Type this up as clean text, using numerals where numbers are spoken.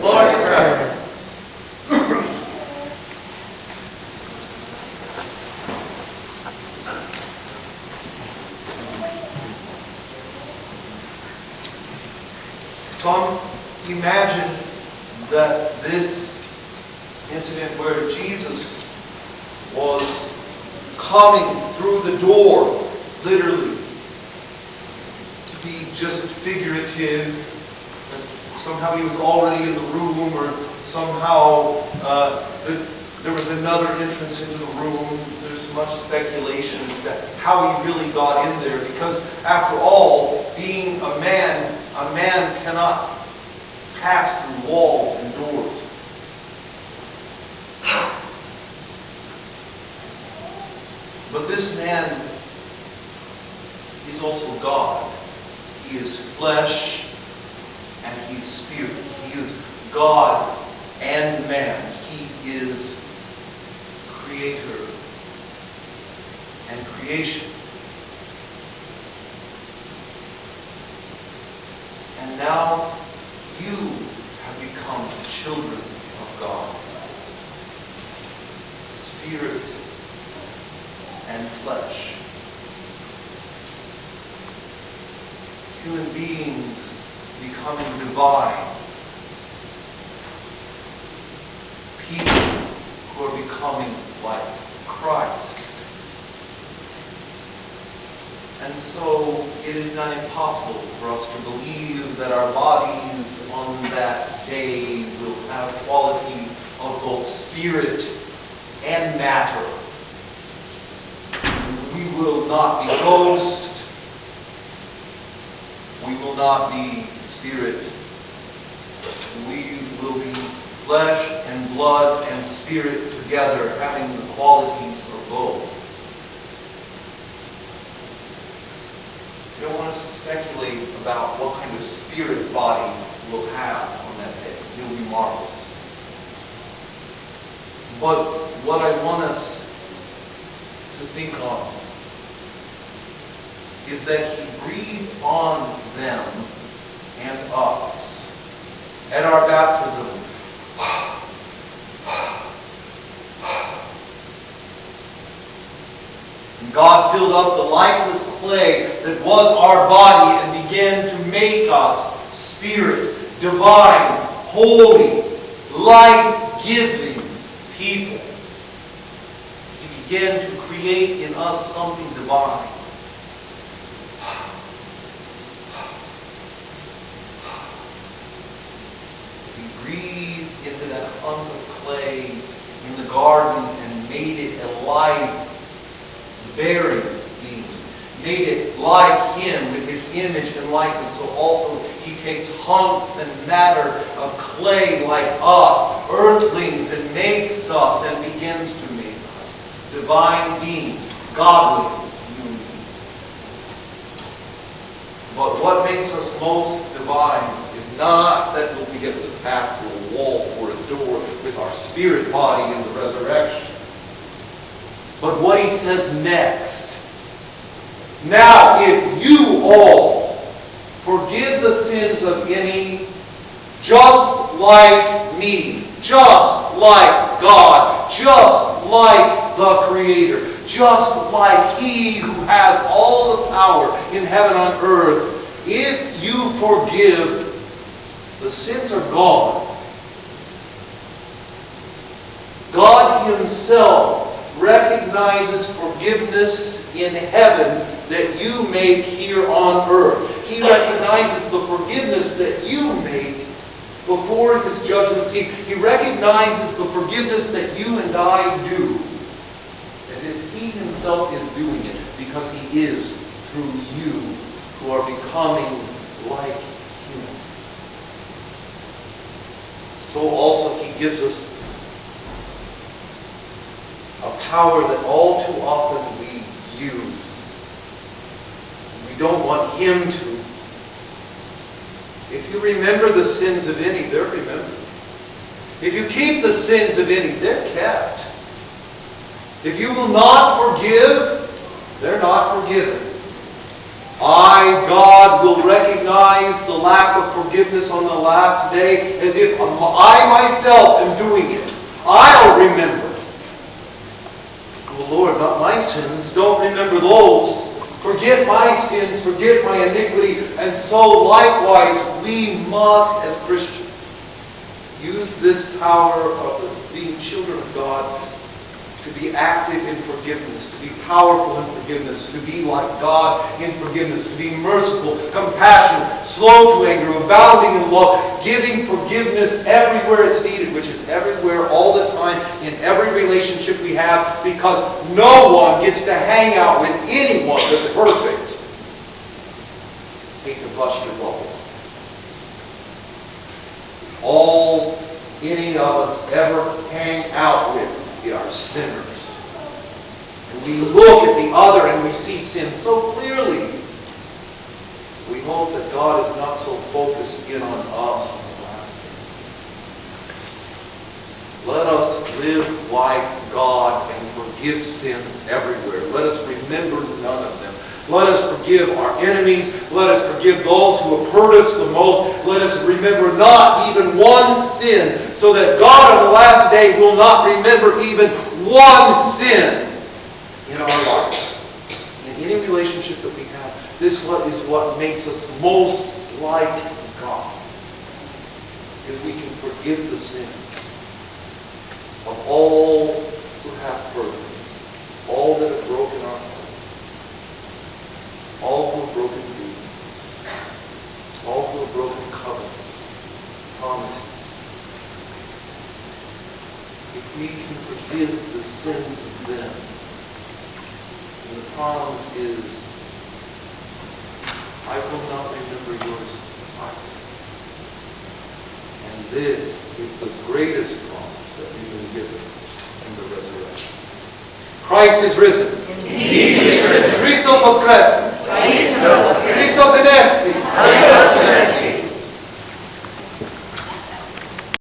Lord's Prayer. Some imagine that this incident where Jesus was coming through the door, literally, to be just figurative, that somehow he was already in the room, or somehow there was another entrance into the room. There's much speculation as to how he really got in there, because after all, being a man cannot pass through walls and doors. But this man is also God. He is flesh and he is spirit. He is God and man. He is creator and creation. And now you have become children of God. Spirit and flesh. Human beings becoming divine. People who are becoming like Christ. And so it is not impossible for us to believe that our bodies on that day will have qualities of both spirit and matter. We will not be ghost. We will not be spirit. We will be flesh and blood and spirit together, having the qualities of both. I don't want us to speculate about what kind of spirit body we'll have on that day. It'll be marvelous. But what I want us to think on is that He breathed on them and us at our baptism. And God filled up the lifeless clay that was our body and began to make us spirit, divine, holy, life-giving people. He began to create in us something divine. He breathed into that hunk of clay in the garden and made it a life bearing being, made it like Him with His image and likeness. So also He takes hunks and matter of clay like us, earthlings, and makes us and begins to make us divine beings, godlings, human beings. But what makes us most divine is not that we get to pass through a wall or a door with our spirit body in the resurrection. But what He says next. Now, if you all forgive the sins of any, just like me, just like God, just like the Creator, just like He who has all the power in heaven and earth, if you forgive, the sins are gone. God Himself recognizes forgiveness in heaven that you make here on earth. He recognizes the forgiveness that you make before His judgment seat. He recognizes the forgiveness that you and I do, as if He Himself is doing it, because He is through you who are becoming like Him. So also He gives us a power that all too often we use. We don't want Him to. If you remember the sins of any, they're remembered. If you keep the sins of any, they're kept. If you will not forgive, they're not forgiven. I, God, will recognize the lack of forgiveness on the last day as if I myself am doing it. I'll remember. Oh Lord, not my sins. Don't remember those. Forget my sins, forget my iniquity. And so likewise, we must, as Christians, use this power of being children of God to be active in forgiveness, to be powerful in forgiveness, to be like God in forgiveness, to be merciful, compassionate, slow to anger, abounding in love, giving forgiveness everywhere it's needed, which is everywhere, all the time, in every relationship we have, because no one gets to hang out with anyone that's perfect. Hate to bust your bubble. All any of us ever hang out with are sinners. And we look at the other and we see sin so clearly. We hope that God is not so focused in on us on the last day. Let us live like God and forgive sins everywhere. Let us remember none of them. Let us forgive our enemies. Let us forgive those who have hurt us the most. Let us remember not even one sin, so that God on the last day will not remember even one sin in our lives. In any relationship that we have, this is what makes us most like God. If we can forgive the sins of all who have hurt us, all that have broken our hearts, all who have broken dreams, all who have broken covenants, promises. If we can forgive the sins of them, and the promise is, I will not remember yours either. And this is the greatest promise that we've been given in the resurrection. Christ is risen. Christos voskres.